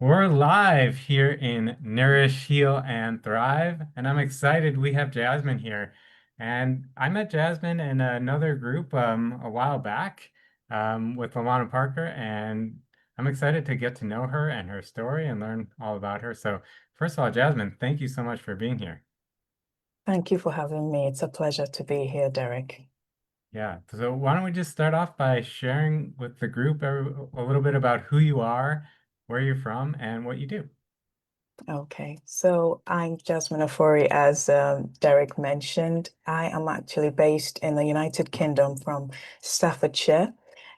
We're live here in Nourish, Heal, and Thrive, and I'm excited we have Jasmine here. And I met Jasmine in another group a while back with Alana Parker, and I'm excited to get to know her and her story and learn all about her. So, first of all, Jasmine, thank you so much for being here. Thank you for having me. It's a pleasure to be here, Derek. Yeah, so why don't we just start off by sharing with the group a little bit about who you are, where you're from, and what you do. Okay, so I'm Jasmine Ofori, as Derek mentioned. I am actually based in the United Kingdom from Staffordshire.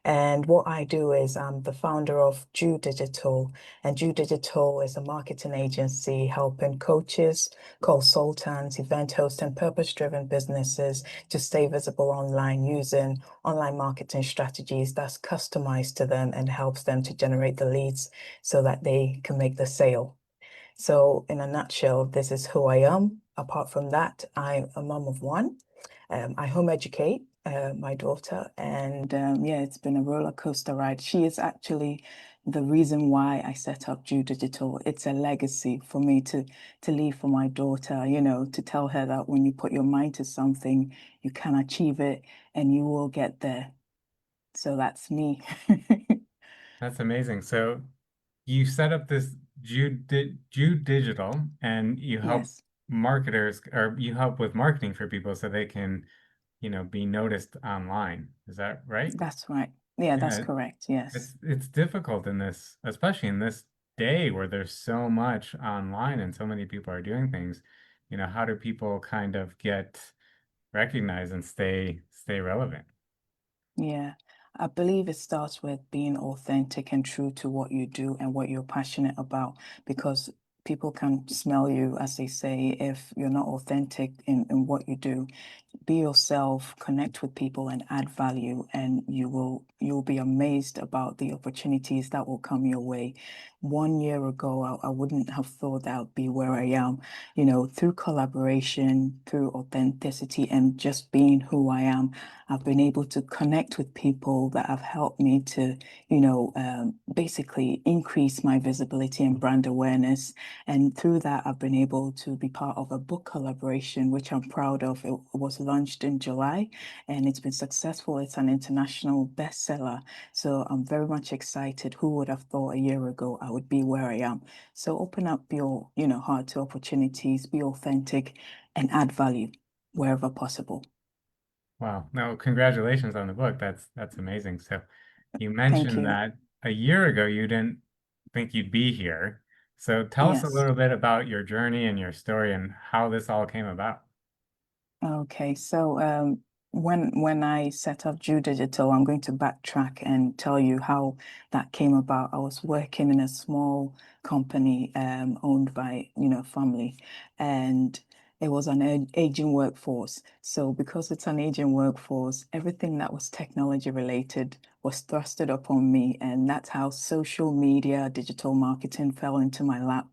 And what I do is I'm the founder of Joo Digital. And Joo Digital is a marketing agency helping coaches, consultants, event hosts, and purpose-driven businesses to stay visible online using online marketing strategies that's customized to them and helps them to generate the leads so that they can make the sale. So, in a nutshell, this is who I am. Apart from that, I'm a mom of one. I home educate my daughter, and yeah, it's been a roller coaster ride. She is actually the reason why I set up Joo Digital. It's a legacy for me to leave for my daughter, to tell her that when you put your mind to something, you can achieve it and you will get there. So that's me. That's amazing. So you set up this Jew Digital and you help Yes, marketers or you help with marketing for people so they can, be noticed online. Is that right? that's right. Yeah, that's Yeah, correct. Yes. it's difficult in this, especially in this day where there's so much online and so many people are doing things. How do people kind of get recognized and stay relevant? Yeah, I believe it starts with being authentic and true to what you do and what you're passionate about because people can smell you, as they say, if you're not authentic in what you do. Be yourself, connect with people and add value, and you'll be amazed about the opportunities that will come your way. 1 year ago, I wouldn't have thought that I'd be where I am, through collaboration, through authenticity, and just being who I am. I've been able to connect with people that have helped me to, basically increase my visibility and brand awareness. And through that, I've been able to be part of a book collaboration, which I'm proud of. It was launched in July and it's been successful. It's an international bestseller. So I'm very much excited. Who would have thought a year ago I would be where I am? So open up your, heart to opportunities, be authentic and add value wherever possible. Wow. No, congratulations on the book. That's amazing. So you Thank mentioned you. that a year ago you didn't think you'd be here. So tell us a Yes. little bit about your journey and your story and how this all came about. Okay, so when I set up Joo Digital, I'm going to backtrack and tell you how that came about. I was working in a small company owned by, family, and it was an aging workforce. So because it's an aging workforce, everything that was technology related was thrusted upon me, and that's how social media, digital marketing fell into my lap.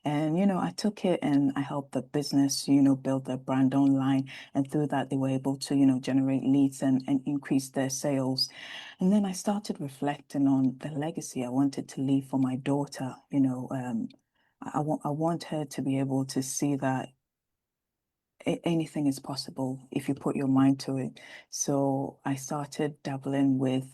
And I took it and I helped the business, build their brand online, and through that they were able to generate leads and increase their sales. And then I started reflecting on the legacy I wanted to leave for my daughter. I want her to be able to see that anything is possible if you put your mind to it. So I started dabbling with,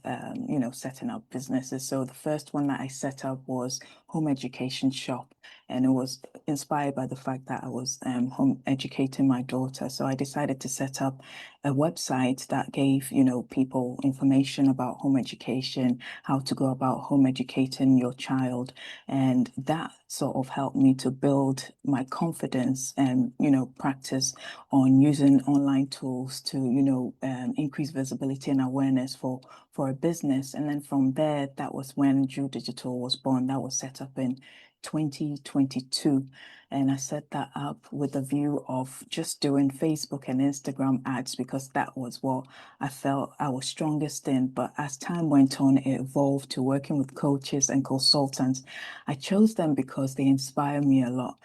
setting up businesses. So the first one that I set up was home education shop, and it was inspired by the fact that I was home educating my daughter. So I decided to set up a website that gave, people information about home education, how to go about home educating your child, and that sort of helped me to build my confidence and practice on using online tools to, increase visibility and awareness for a business. And then from there, that was when Joo Digital was born. That was set up in 2022. And I set that up with a view of just doing Facebook and Instagram ads because that was what I felt I was strongest in. But as time went on, it evolved to working with coaches and consultants. I chose them because they inspire me a lot.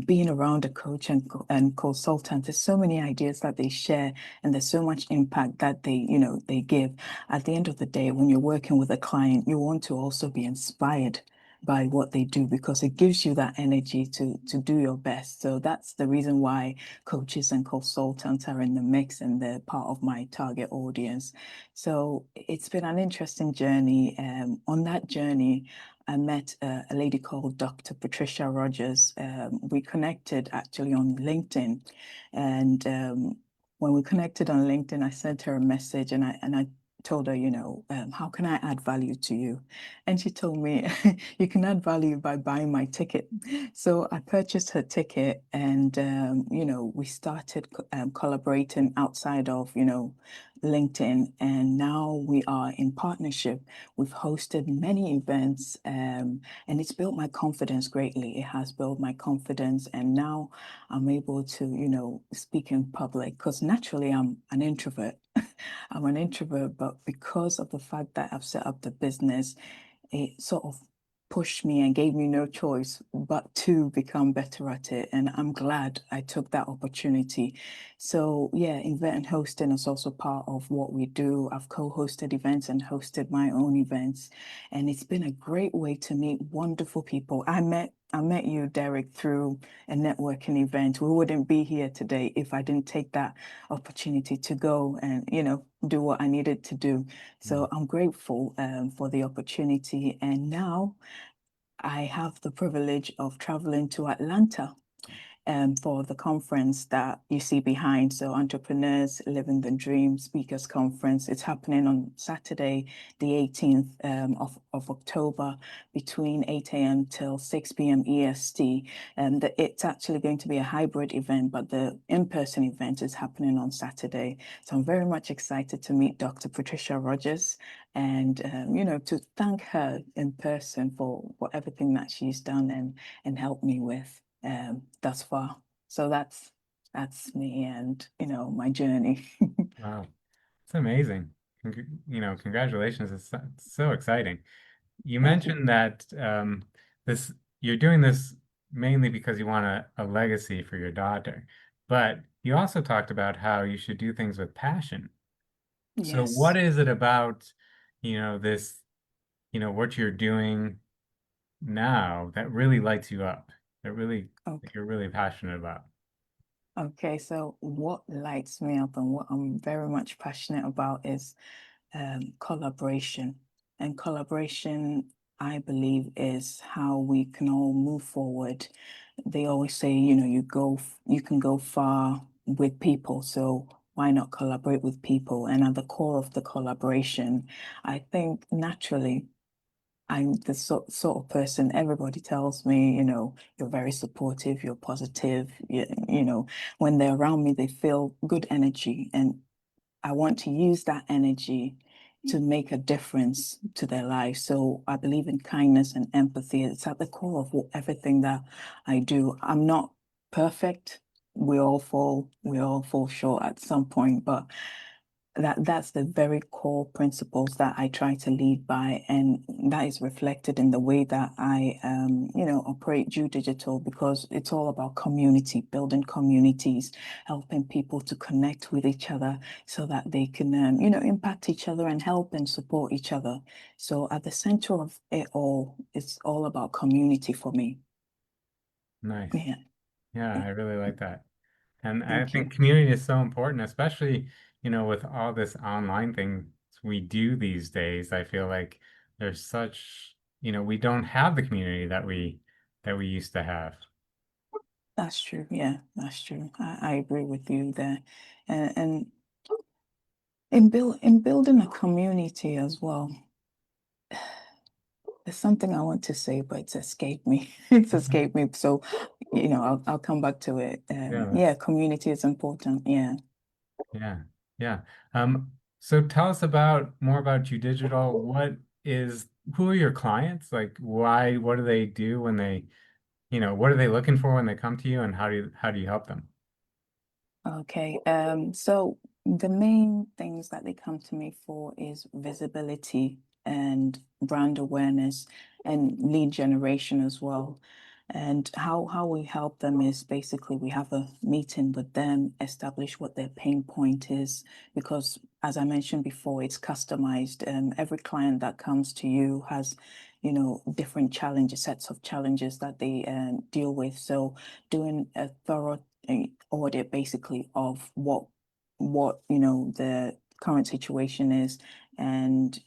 Being around a coach and consultant, there's so many ideas that they share, and there's so much impact that they give. At the end of the day, when you're working with a client, you want to also be inspired. by what they do because it gives you that energy to do your best. So that's the reason why coaches and consultants are in the mix and they're part of my target audience. So it's been an interesting journey. On that journey, I met a lady called Dr. Patricia Rogers. We connected actually on LinkedIn, and when we connected on LinkedIn, I sent her a message, and I told her, how can I add value to you? And she told me, you can add value by buying my ticket. So I purchased her ticket, and we started collaborating outside of LinkedIn, and now we are in partnership. We've hosted many events, and it's built my confidence greatly. It has built my confidence, and now I'm able to, speak in public because naturally I'm an introvert. I'm an introvert, but because of the fact that I've set up the business, it sort of pushed me and gave me no choice but to become better at it. And I'm glad I took that opportunity. So, yeah, event hosting is also part of what we do. I've co-hosted events and hosted my own events. And it's been a great way to meet wonderful people. I met you, Derek, through a networking event. We wouldn't be here today if I didn't take that opportunity to go and, do what I needed to do. Mm. So I'm grateful for the opportunity. And now I have the privilege of traveling to Atlanta for the conference that you see behind. So Entrepreneurs Living the Dream Speakers Conference. It's happening on Saturday, the 18th of October between 8 a.m. till 6 p.m. EST. And it's actually going to be a hybrid event, but the in-person event is happening on Saturday. So I'm very much excited to meet Dr. Patricia Rogers and, to thank her in person for everything that she's done and helped me with thus far. So that's me and my journey. Wow, it's amazing. Congratulations. It's so exciting. You Thank you. mentioned that this you're doing this mainly because you want a legacy for your daughter, but you also talked about how you should do things with passion. So what Yes. is it about, this, what you're doing now that really lights you up, that Okay. you're really passionate about? Okay. So what lights me up and what I'm very much passionate about is collaboration. And collaboration, I believe, is how we can all move forward. They always say, you can go far with people. So why not collaborate with people? And at the core of the collaboration, I think naturally I'm the sort of person everybody tells me, you're very supportive, you're positive. When they're around me, they feel good energy. And I want to use that energy to make a difference to their life. So I believe in kindness and empathy. It's at the core of everything that I do. I'm not perfect. We all fall short at some point, but that's the very core principles that I try to lead by, and that is reflected in the way that I operate Joo Digital because it's all about community, building communities, helping people to connect with each other so that they can impact each other and help and support each other. So at the center of it all, it's all about community for me. Nice. Yeah, Yeah, yeah. I really like that. And I Thank you. think community is so important, especially, with all this online things we do these days. I feel like there's such, we don't have the community that we used to have. That's true. Yeah, that's true. I agree with you there. And in building a community as well, there's something I want to say, but it's escaped me. It's escaped me. So, I'll come back to it. Yeah, Yeah, community is important. Yeah. yeah, yeah. So tell us about more about Joo Digital. Who are your clients? Like, what do they do when what are they looking for when they come to you, and how do you help them? Okay. So the main things that they come to me for is visibility and brand awareness and lead generation as well. And how we help them is basically we have a meeting with them, establish what their pain point is, because as I mentioned before, it's customized. Every client that comes to you has, different challenges, sets of challenges that they deal with. So doing a thorough audit basically of what the current situation is and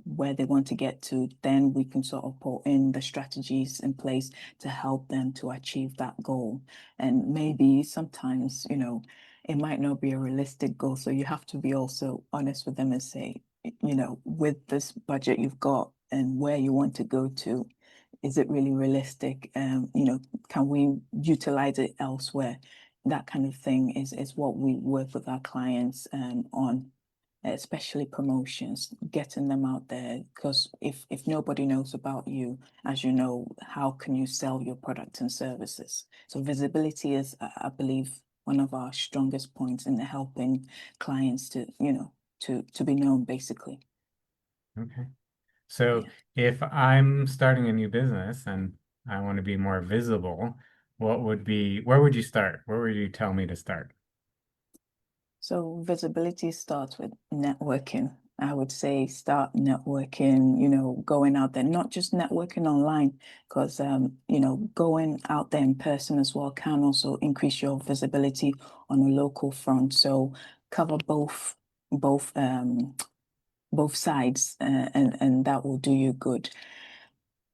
where they want to get to, then we can sort of put in the strategies in place to help them to achieve that goal. And maybe sometimes it might not be a realistic goal, so you have to be also honest with them and say, with this budget you've got and where you want to go to, is it really realistic? Can we utilize it elsewhere? That kind of thing is what we work with our clients on, especially promotions, getting them out there. Because if nobody knows about you, as you know, how can you sell your products and services? So visibility is, I believe, one of our strongest points in helping clients to be known, basically. Okay. So Yeah. if I'm starting a new business and I want to be more visible, where would you start? Where would you tell me to start? So visibility starts with networking. I would say start networking, going out there, not just networking online, because going out there in person as well can also increase your visibility on a local front. So cover both sides, and that will do you good.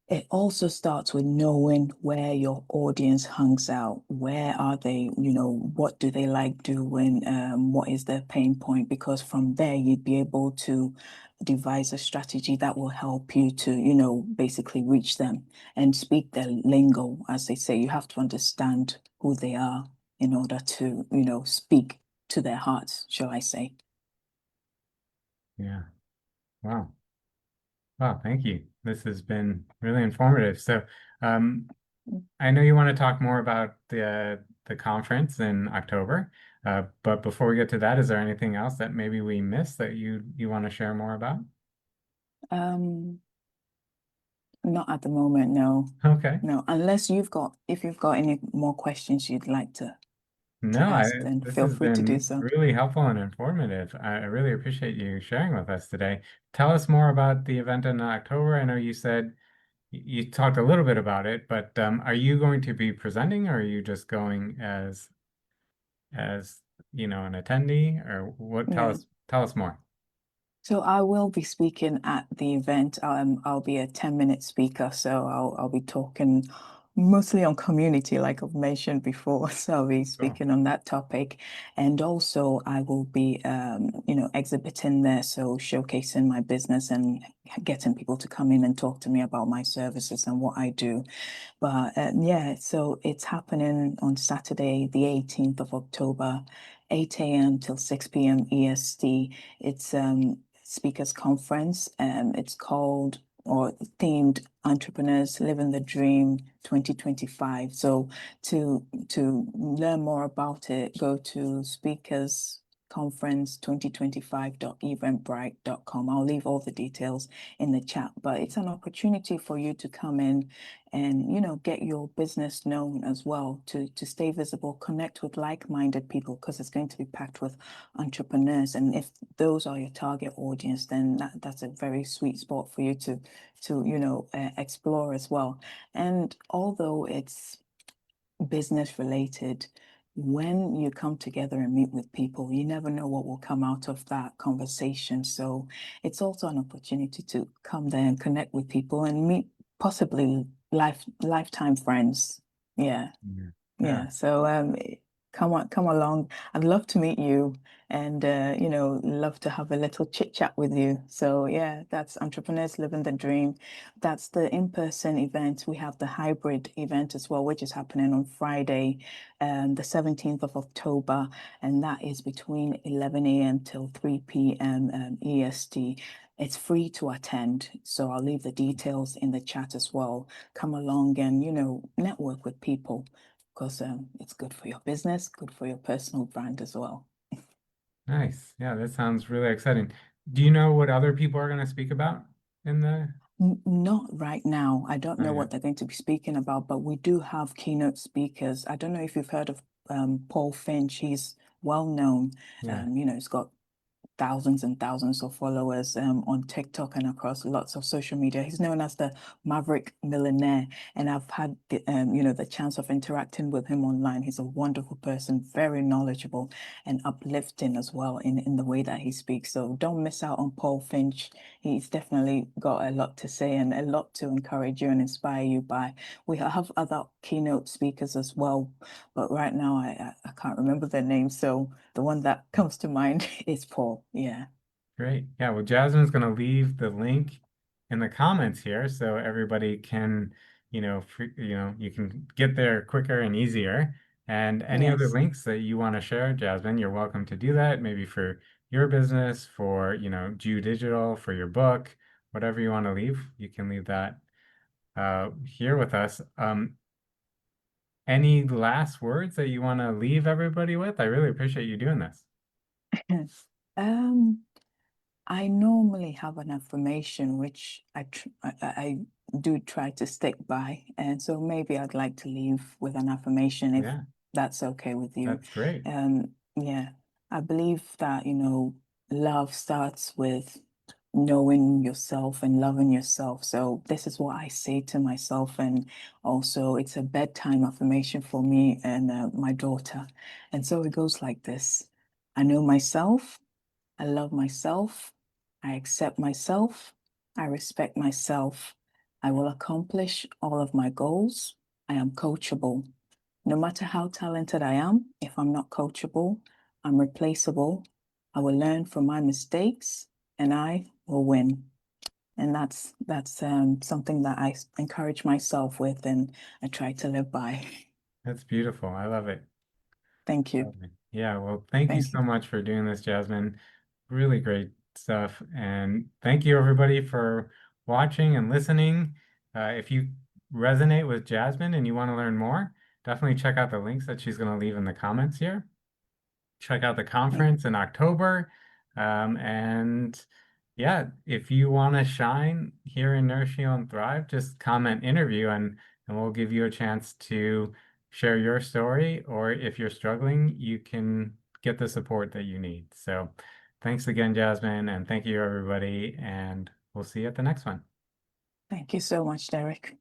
It also starts with knowing where your audience hangs out. Where are they? What do they like doing? What is their pain point? Because from there, you'd be able to devise a strategy that will help you to, basically reach them and speak their lingo. As they say, you have to understand who they are in order to, speak to their hearts, shall I say. Yeah. Wow. Wow, thank you. This has been really informative. So, um, I know you want to talk more about the conference in October, but before we get to that, is there anything else that maybe we missed that you want to share more about? Um, Not at the moment, no. Okay. No, unless if you've got any more questions you'd like to No, ask, then this feel has free to do been so. really helpful and informative. I really appreciate you sharing with us today. Tell us more about the event in October. I know you said you talked a little bit about it, but are you going to be presenting or are you just going as an attendee or what? Yeah. Tell us more. So I will be speaking at the event. I'll be a 10-minute speaker, so I'll be talking mostly on community, like I've mentioned before. So I'll be Cool. speaking on that topic. And also I will be exhibiting there, so showcasing my business and getting people to come in and talk to me about my services and what I do. But yeah, so it's happening on Saturday, the 18th of October, 8 a.m. till 6 p.m. EST. It's speakers conference. It's called or themed Entrepreneurs Living the Dream 2025. So to learn more about it, go to speakers conference 2025.eventbrite.com. I'll leave all the details in the chat, but it's an opportunity for you to come in and get your business known as well, to stay visible, connect with like-minded people, because it's going to be packed with entrepreneurs. And if those are your target audience, then that's a very sweet spot for you to explore as well. And although it's business related, when you come together and meet with people, you never know what will come out of that conversation. So it's also an opportunity to come there and connect with people and meet possibly lifetime friends. Yeah. Yeah. Yeah. Yeah, so come along. I'd love to meet you and love to have a little chit chat with you. So yeah, that's Entrepreneurs Living the Dream. That's the in-person event. We have the hybrid event as well, which is happening on Friday, the 17th of October, and that is between 11 a.m. till 3 p.m. EST. It's free to attend, so I'll leave the details in the chat as well. Come along and network with people because it's good for your business, good for your personal brand as well. Nice. Yeah, that sounds really exciting. Do you know what other people are going to speak about in the? Not right now. I don't Oh know yeah. what they're going to be speaking about, but we do have keynote speakers. I don't know if you've heard of Paul Finch. He's well known. Yeah. He's got thousands and thousands of followers on TikTok and across lots of social media. He's known as the Maverick Millionaire, and I've had the the chance of interacting with him online. He's a wonderful person, very knowledgeable and uplifting as well in the way that he speaks. So don't miss out on Paul Finch. He's definitely got a lot to say and a lot to encourage you and inspire you by. We have other keynote speakers as well, but right now I can't remember their names. So the one that comes to mind is Paul. Yeah. Great. Yeah, well, Jasmine's going to leave the link in the comments here so everybody can, you can get there quicker and easier. And any other Yes. links that you want to share, Jasmine, you're welcome to do that, maybe for your business, for, Joo Digital, for your book, whatever you want to leave, you can leave that here with us. Any last words that you want to leave everybody with? I really appreciate you doing this. Um, I normally have an affirmation which I do try to stick by, and so maybe I'd like to leave with an affirmation if Yeah, that's okay with you. that's great. Yeah, I believe that, love starts with knowing yourself and loving yourself. So this is what I say to myself, and also it's a bedtime affirmation for me and my daughter. And so it goes like this: I know myself. I love myself. I accept myself. I respect myself. I will accomplish all of my goals. I am coachable. No matter how talented I am, if I'm not coachable, I'm replaceable. I will learn from my mistakes and I will win. And that's something that I encourage myself with and I try to live by. That's beautiful. I love it. Thank you. Okay. Yeah, well, thank you Thank you. so much for doing this, Jasmine. Really great stuff. And thank you, everybody, for watching and listening. If you resonate with Jasmine and you want to learn more, definitely check out the links that she's going to leave in the comments here. Check out the Thank conference in October. And yeah, if you want to shine here in Nourish, Heal, and Thrive, just comment interview and we'll give you a chance to share your story. Or if you're struggling, you can get the support that you need. So thanks again, Jasmine, and thank you, everybody. And we'll see you at the next one. thank you so much, Derek.